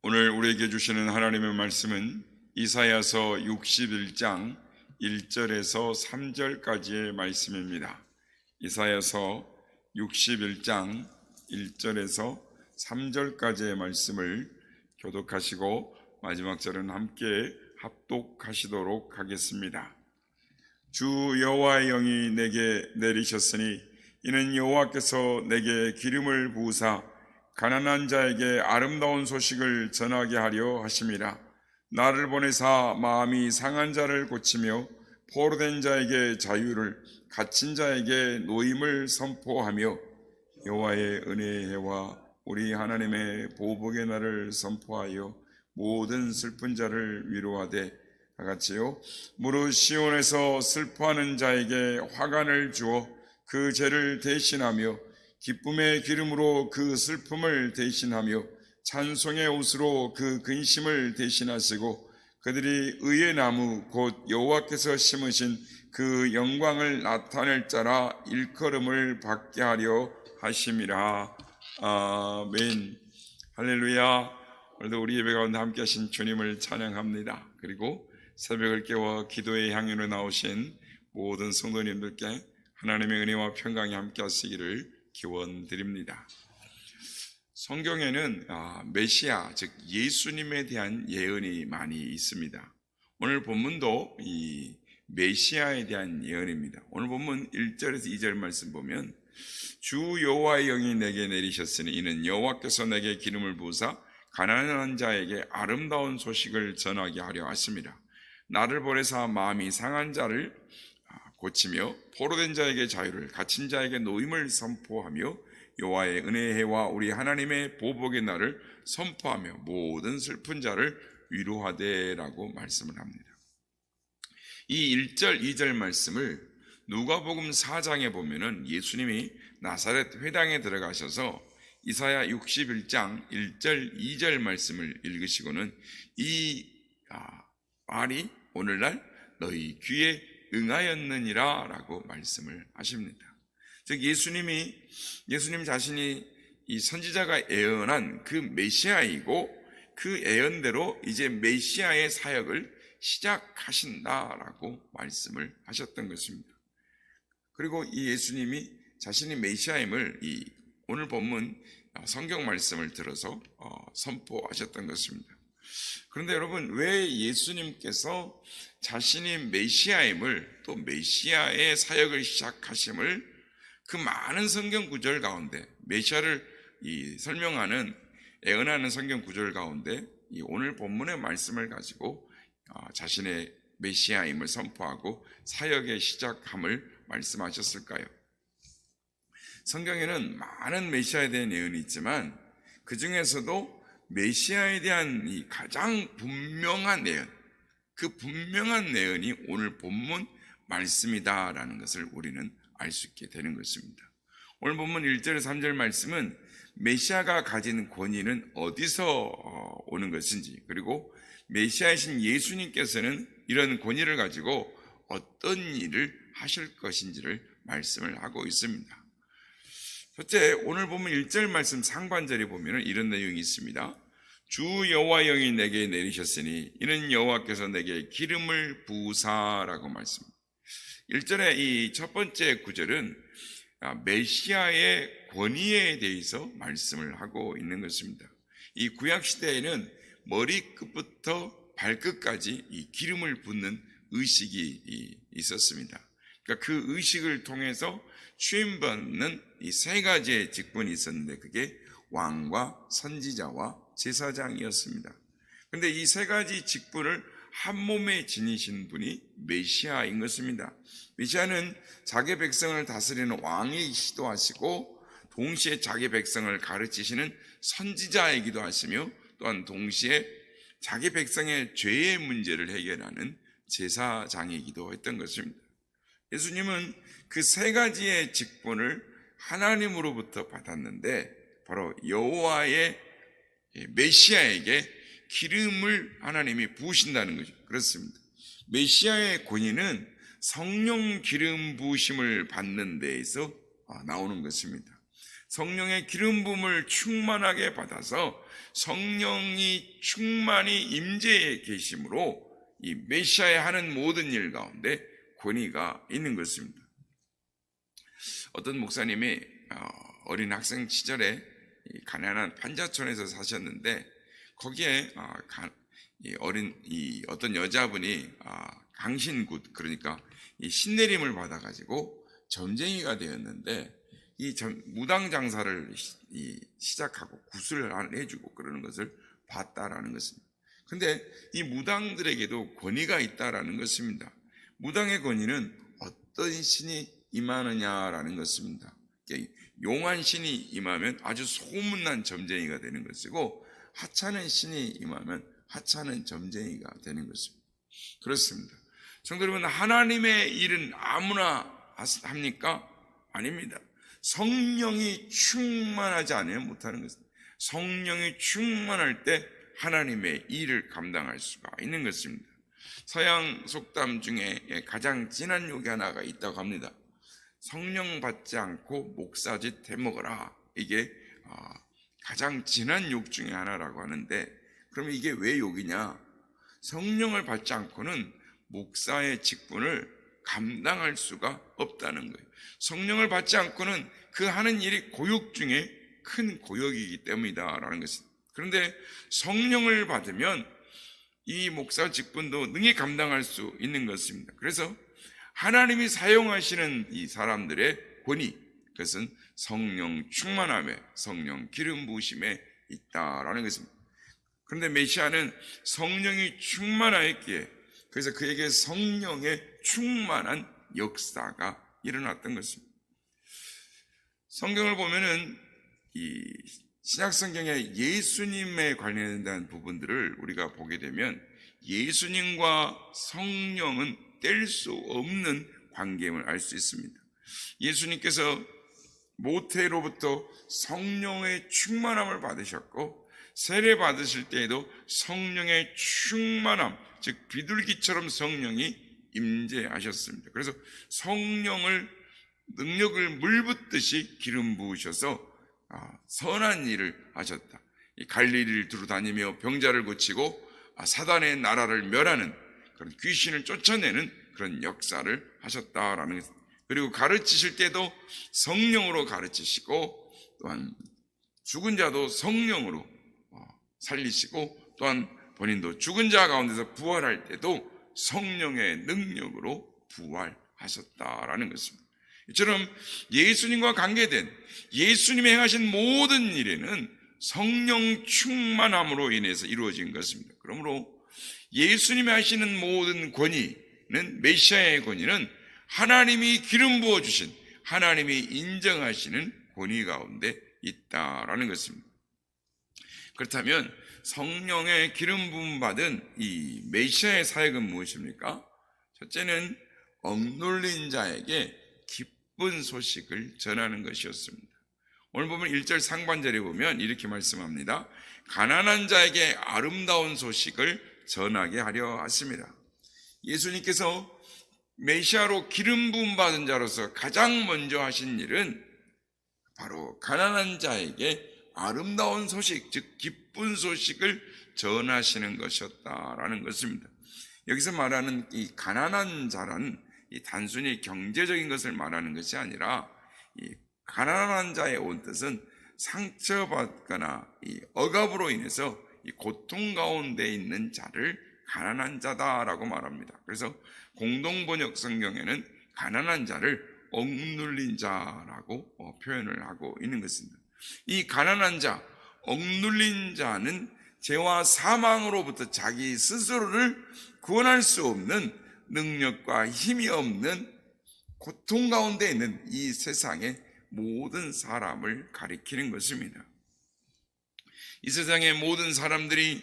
오늘 우리에게 주시는 하나님의 말씀은 이사야서 61장 1절에서 3절까지의 말씀입니다. 이사야서 61장 1절에서 3절까지의 말씀을 교독하시고 마지막 절은 함께 합독하시도록 하겠습니다. 주 여호와의 영이 내게 내리셨으니 이는 여호와께서 내게 기름을 부으사 가난한 자에게 아름다운 소식을 전하게 하려 하심이라. 나를 보내사 마음이 상한 자를 고치며 포로된 자에게 자유를, 갇힌 자에게 노임을 선포하며 여호와의 은혜의 해와 우리 하나님의 보복의 날을 선포하여 모든 슬픈 자를 위로하되, 다같이요, 무릇 시온에서 슬퍼하는 자에게 화관을 주어 그 죄를 대신하며 기쁨의 기름으로 그 슬픔을 대신하며 찬송의 옷으로 그 근심을 대신하시고 그들이 의의 나무 곧 여호와께서 심으신 그 영광을 나타낼 자라 일컬음을 받게 하려 하심이라. 아멘. 할렐루야. 오늘도 우리 예배 가운데 함께 하신 주님을 찬양합니다. 그리고 새벽을 깨워 기도의 향유로 나오신 모든 성도님들께 하나님의 은혜와 평강이 함께 하시기를 기원드립니다. 성경에는 메시아, 즉 예수님에 대한 예언이 많이 있습니다. 오늘 본문도 이 메시아에 대한 예언입니다. 오늘 본문 1절에서 2절 말씀 보면 주 여호와의 영이 내게 내리셨으니 이는 여호와께서 내게 기름을 부으사 가난한 자에게 아름다운 소식을 전하게 하려 하십니다. 나를 보내사 마음이 상한 자를 고치며 포로된 자에게 자유를, 갇힌 자에게 노임을 선포하며 여호와의 은혜의 해와 우리 하나님의 보복의 날을 선포하며 모든 슬픈 자를 위로하되라고 말씀을 합니다. 이 1절, 2절 말씀을 누가복음 4장에 보면은 예수님이 나사렛 회당에 들어가셔서 이사야 61장 1절, 2절 말씀을 읽으시고는 이 말이 오늘날 너희 귀에 응하였느니라 라고 말씀을 하십니다. 즉 예수님 자신이 이 선지자가 예언한 그 메시아이고 그 예언대로 이제 메시아의 사역을 시작하신다라고 말씀을 하셨던 것입니다. 그리고 이 예수님이 자신이 메시아임을 이 오늘 본문 성경 말씀을 들어서 선포하셨던 것입니다. 그런데 여러분, 왜 예수님께서 자신이 메시아임을, 또 메시아의 사역을 시작하심을 그 많은 성경 구절 가운데, 메시아를 설명하는, 예언하는 성경 구절 가운데 이 오늘 본문의 말씀을 가지고 자신의 메시아임을 선포하고 사역의 시작함을 말씀하셨을까요? 성경에는 많은 메시아에 대한 예언이 있지만 그 중에서도 메시아에 대한 이 가장 분명한 예언, 그 분명한 예언이 오늘 본문 말씀이다라는 것을 우리는 알 수 있게 되는 것입니다. 오늘 본문 1절 3절 말씀은 메시아가 가진 권위는 어디서 오는 것인지, 그리고 메시아이신 예수님께서는 이런 권위를 가지고 어떤 일을 하실 것인지를 말씀을 하고 있습니다. 첫째, 오늘 보면 1절 말씀 상반절에 보면 이런 내용이 있습니다. 주 여호와 영이 내게 내리셨으니 이는 여호와께서 내게 기름을 부으사라고 말씀합니다. 1절의 이 첫 번째 구절은 메시아의 권위에 대해서 말씀을 하고 있는 것입니다. 이 구약 시대에는 머리끝부터 발끝까지 이 기름을 붓는 의식이 있었습니다. 그러니까 그 의식을 통해서 취임받는 이 세 가지의 직분이 있었는데 그게 왕과 선지자와 제사장이었습니다. 그런데 이 세 가지 직분을 한 몸에 지니신 분이 메시아인 것입니다. 메시아는 자기 백성을 다스리는 왕이시기도 하시고 동시에 자기 백성을 가르치시는 선지자이기도 하시며 또한 동시에 자기 백성의 죄의 문제를 해결하는 제사장이기도 했던 것입니다. 예수님은 그 세 가지의 직분을 하나님으로부터 받았는데 바로 여호와의 메시아에게 기름을 하나님이 부으신다는 거죠. 그렇습니다. 메시아의 권위는 성령 기름 부으심을 받는 데에서 나오는 것입니다. 성령의 기름 부음을 충만하게 받아서 성령이 충만히 임재해 계심으로 이 메시아의 하는 모든 일 가운데 권위가 있는 것입니다. 어떤 목사님이 어린 학생 시절에 가난한 판자촌에서 사셨는데 거기에 어떤 여자분이 강신굿, 그러니까 이 신내림을 받아가지고 점쟁이가 되었는데 이 무당 장사를 시작하고 구슬을 해주고 그러는 것을 봤다라는 것입니다. 근데 이 무당들에게도 권위가 있다라는 것입니다. 무당의 권위는 어떤 신이 임하느냐라는 것입니다. 용한 신이 임하면 아주 소문난 점쟁이가 되는 것이고, 하찮은 신이 임하면 하찮은 점쟁이가 되는 것입니다. 그렇습니다. 성도 여러분, 하나님의 일은 아무나 합니까? 아닙니다. 성령이 충만하지 않으면 못하는 것입니다. 성령이 충만할 때 하나님의 일을 감당할 수가 있는 것입니다. 서양 속담 중에 가장 진한 욕이 하나가 있다고 합니다. 성령 받지 않고 목사짓 해먹어라. 이게 가장 진한 욕 중에 하나라고 하는데, 그러면 이게 왜 욕이냐? 성령을 받지 않고는 목사의 직분을 감당할 수가 없다는 거예요. 성령을 받지 않고는 그 하는 일이 고역 중에 큰 고역이기 때문이다라는 것입니다. 그런데 성령을 받으면 이 목사 직분도 능히 감당할 수 있는 것입니다. 그래서 하나님이 사용하시는 이 사람들의 권위, 그것은 성령 충만함에, 성령 기름 부으심에 있다라는 것입니다. 그런데 메시아는 성령이 충만하였기에, 그래서 그에게 성령의 충만한 역사가 일어났던 것입니다. 성경을 보면은 이 신약 성경에 예수님에 관련된 부분들을 우리가 보게 되면 예수님과 성령은 뗄 수 없는 관계임을 알 수 있습니다. 예수님께서 모태로부터 성령의 충만함을 받으셨고, 세례 받으실 때에도 성령의 충만함, 즉 비둘기처럼 성령이 임재하셨습니다. 그래서 성령을 능력을 물붓듯이 기름 부으셔서 선한 일을 하셨다. 갈릴리를 두루 다니며 병자를 고치고 사단의 나라를 멸하는 그런 귀신을 쫓아내는 그런 역사를 하셨다라는 것. 그리고 가르치실 때도 성령으로 가르치시고, 또한 죽은 자도 성령으로 살리시고, 또한 본인도 죽은 자 가운데서 부활할 때도 성령의 능력으로 부활하셨다라는 것입니다. 이처럼 예수님과 관계된 예수님이 행하신 모든 일에는 성령 충만함으로 인해서 이루어진 것입니다. 그러므로 예수님이 하시는 모든 권위는, 메시아의 권위는 하나님이 기름 부어주신, 하나님이 인정하시는 권위 가운데 있다라는 것입니다. 그렇다면 성령의 기름 부음 받은 이 메시아의 사역은 무엇입니까? 첫째는 억눌린 자에게 기쁜 소식을 전하는 것이었습니다. 오늘 보면 1절 상반절에 보면 이렇게 말씀합니다. 가난한 자에게 아름다운 소식을 전하게 하려 하십니다. 예수님께서 메시아로 기름 부음 받은 자로서 가장 먼저 하신 일은 바로 가난한 자에게 아름다운 소식, 즉 기쁜 소식을 전하시는 것이었다라는 것입니다. 여기서 말하는 이 가난한 자란 이 단순히 경제적인 것을 말하는 것이 아니라, 이 가난한 자의 온 뜻은 상처받거나 이 억압으로 인해서 이 고통 가운데 있는 자를 가난한 자다라고 말합니다. 그래서 공동번역 성경에는 가난한 자를 억눌린 자라고 표현을 하고 있는 것입니다. 이 가난한 자, 억눌린 자는 죄와 사망으로부터 자기 스스로를 구원할 수 없는 능력과 힘이 없는 고통 가운데 있는 이 세상의 모든 사람을 가리키는 것입니다. 이 세상의 모든 사람들이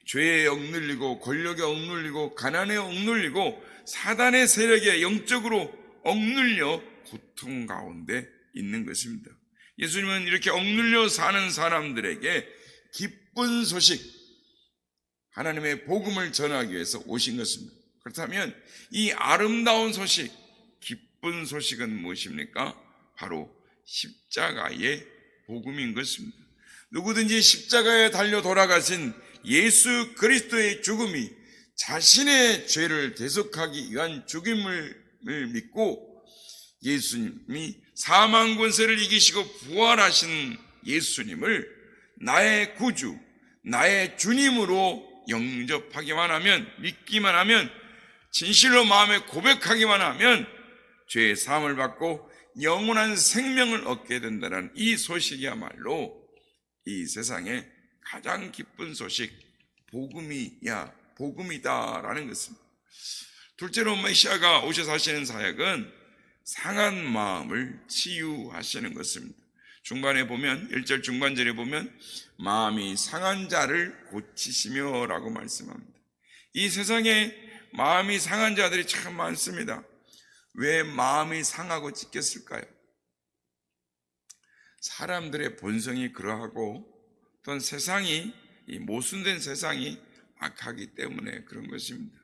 죄에 억눌리고, 권력에 억눌리고, 가난에 억눌리고, 사단의 세력에 영적으로 억눌려 고통 가운데 있는 것입니다. 예수님은 이렇게 억눌려 사는 사람들에게 기쁜 소식, 하나님의 복음을 전하기 위해서 오신 것입니다. 그렇다면 이 아름다운 소식, 기쁜 소식은 무엇입니까? 바로 십자가의 복음인 것입니다. 누구든지 십자가에 달려 돌아가신 예수 그리스도의 죽음이 자신의 죄를 대속하기 위한 죽임을 믿고 예수님이 사망 권세를 이기시고 부활하신 예수님을 나의 구주, 나의 주님으로 영접하기만 하면, 믿기만 하면, 진실로 마음에 고백하기만 하면 죄의 사함을 받고 영원한 생명을 얻게 된다는 이 소식이야말로 이 세상에 가장 기쁜 소식, 복음이다라는 것입니다. 둘째로 메시아가 오셔서 하시는 사역은 상한 마음을 치유하시는 것입니다. 중반에 보면 1절 중반절에 보면 마음이 상한 자를 고치시며 라고 말씀합니다. 이 세상에 마음이 상한 자들이 참 많습니다. 왜 마음이 상하고 찢겼을까요? 사람들의 본성이 그러하고 또한 세상이, 이 모순된 세상이 악하기 때문에 그런 것입니다.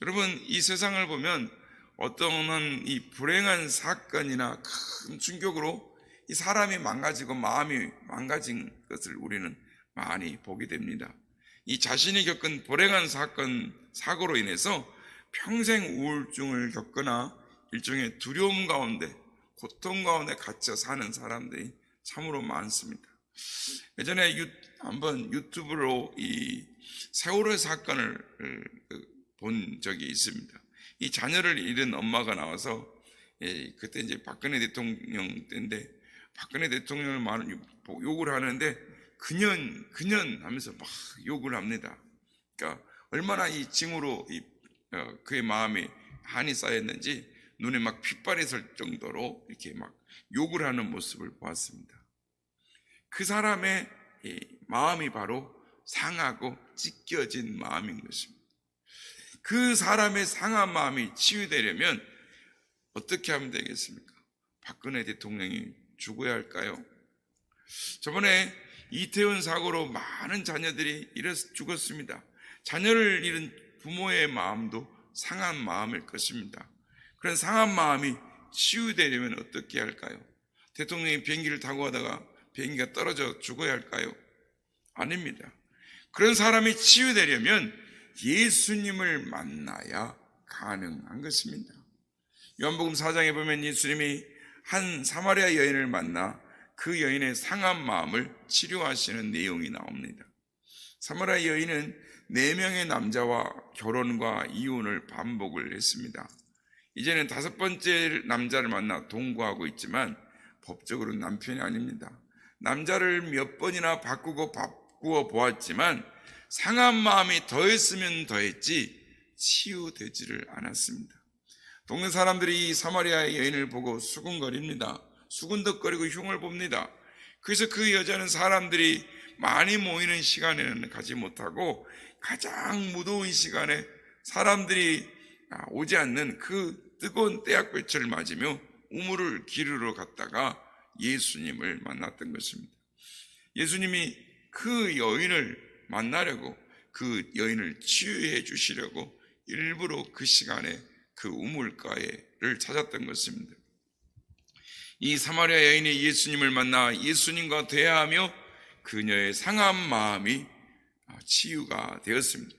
여러분, 이 세상을 보면 어떤 이 불행한 사건이나 큰 충격으로 이 사람이 망가지고 마음이 망가진 것을 우리는 많이 보게 됩니다. 이 자신이 겪은 불행한 사고로 인해서 평생 우울증을 겪거나 일종의 두려움 가운데, 고통 가운데 갇혀 사는 사람들이 참으로 많습니다. 예전에 한번 유튜브로 이 세월호 사건을 본 적이 있습니다. 이 자녀를 잃은 엄마가 나와서, 그때 이제 박근혜 대통령 때인데, 박근혜 대통령을 많은 욕을 하는데 그년 하면서 막 욕을 합니다. 그러니까 얼마나 이 징후로 그의 마음에 한이 쌓였는지 눈에 막 핏발이 설 정도로 이렇게 막 욕을 하는 모습을 보았습니다. 그 사람의 마음이 바로 상하고 찢겨진 마음인 것입니다. 그 사람의 상한 마음이 치유되려면 어떻게 하면 되겠습니까? 박근혜 대통령이 죽어야 할까요? 저번에 이태원 사고로 많은 자녀들이 죽었습니다. 자녀를 잃은 부모의 마음도 상한 마음일 것입니다. 그런 상한 마음이 치유되려면 어떻게 할까요? 대통령이 비행기를 타고 가다가 비행기가 떨어져 죽어야 할까요? 아닙니다. 그런 사람이 치유되려면 예수님을 만나야 가능한 것입니다. 요한복음 4장에 보면 예수님이 한 사마리아 여인을 만나 그 여인의 상한 마음을 치료하시는 내용이 나옵니다. 사마리아 여인은 4명의 남자와 결혼과 이혼을 반복을 했습니다. 이제는 5번째 남자를 만나 동거하고 있지만 법적으로는 남편이 아닙니다. 남자를 몇 번이나 바꾸어 보았지만 상한 마음이 더했으면 더했지 치유되지를 않았습니다. 동네 사람들이 이 사마리아 여인을 보고 수군거립니다. 수군덕거리고 흉을 봅니다. 그래서 그 여자는 사람들이 많이 모이는 시간에는 가지 못하고 가장 무더운 시간에 사람들이 오지 않는 그 뜨거운 때약볕을 맞으며 우물을 기르러 갔다가 예수님을 만났던 것입니다. 예수님이 그 여인을 만나려고, 그 여인을 치유해 주시려고 일부러 그 시간에 그 우물가에를 찾았던 것입니다. 이 사마리아 여인이 예수님을 만나 예수님과 대화하며 그녀의 상한 마음이 치유가 되었습니다.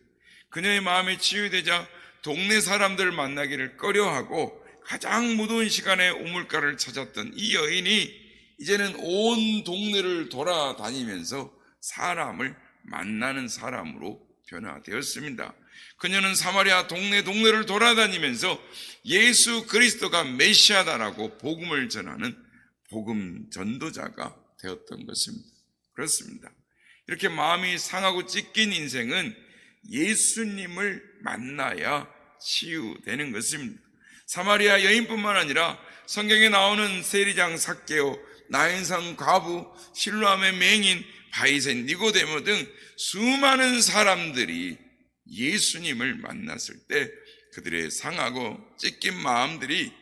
그녀의 마음이 치유되자 동네 사람들을 만나기를 꺼려하고 가장 무더운 시간에 우물가를 찾았던 이 여인이 이제는 온 동네를 돌아다니면서 사람을 만나는 사람으로 변화되었습니다. 그녀는 사마리아 동네를 돌아다니면서 예수 그리스도가 메시아다라고 복음을 전하는 복음 전도자가 되었던 것입니다. 그렇습니다. 이렇게 마음이 상하고 찢긴 인생은 예수님을 만나야 치유되는 것입니다. 사마리아 여인뿐만 아니라 성경에 나오는 세리장 삭개오, 나인성 과부, 실로암의 맹인, 바리새인 니고데모 등 수많은 사람들이 예수님을 만났을 때 그들의 상하고 찢긴 마음들이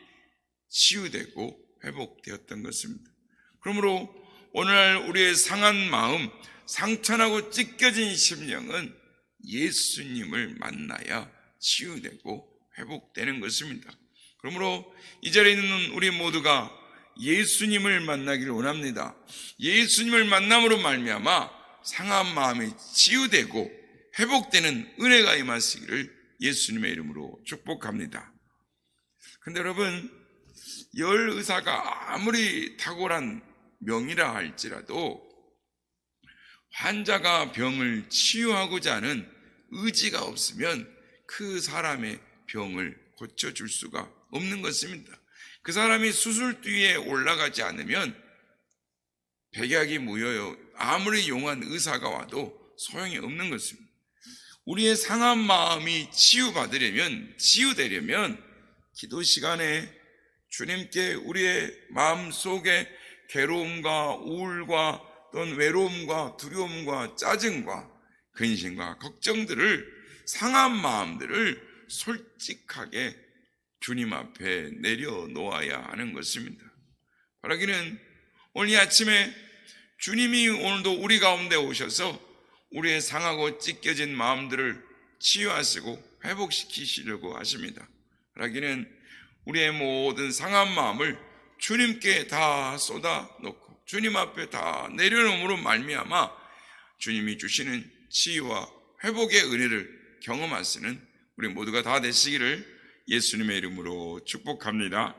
치유되고 회복되었던 것입니다. 그러므로 오늘날 우리의 상한 마음, 상처나고 찢겨진 심령은 예수님을 만나야 치유되고 회복되는 것입니다. 그러므로 이 자리에 있는 우리 모두가 예수님을 만나기를 원합니다. 예수님을 만남으로 말미암아 상한 마음이 치유되고 회복되는 은혜가 임하시기를 예수님의 이름으로 축복합니다. 근데 여러분, 열 의사가 아무리 탁월한 명이라 할지라도 환자가 병을 치유하고자 하는 의지가 없으면 그 사람의 병을 고쳐줄 수가 없는 것입니다. 그 사람이 수술뒤에 올라가지 않으면 백약이 무효요. 아무리 용한 의사가 와도 소용이 없는 것입니다. 우리의 상한 마음이 치유되려면 기도 시간에 주님께 우리의 마음 속에 괴로움과 우울과 또는 외로움과 두려움과 짜증과 근심과 걱정들을, 상한 마음들을 솔직하게 주님 앞에 내려놓아야 하는 것입니다. 바라기는 오늘 이 아침에 주님이 오늘도 우리 가운데 오셔서 우리의 상하고 찢겨진 마음들을 치유하시고 회복시키시려고 하십니다. 바라기는 우리의 모든 상한 마음을 주님께 다 쏟아놓고 주님 앞에 다 내려놓음으로 말미암아 주님이 주시는 치유와 회복의 은혜를 경험하시는 우리 모두가 다 되시기를 예수님의 이름으로 축복합니다.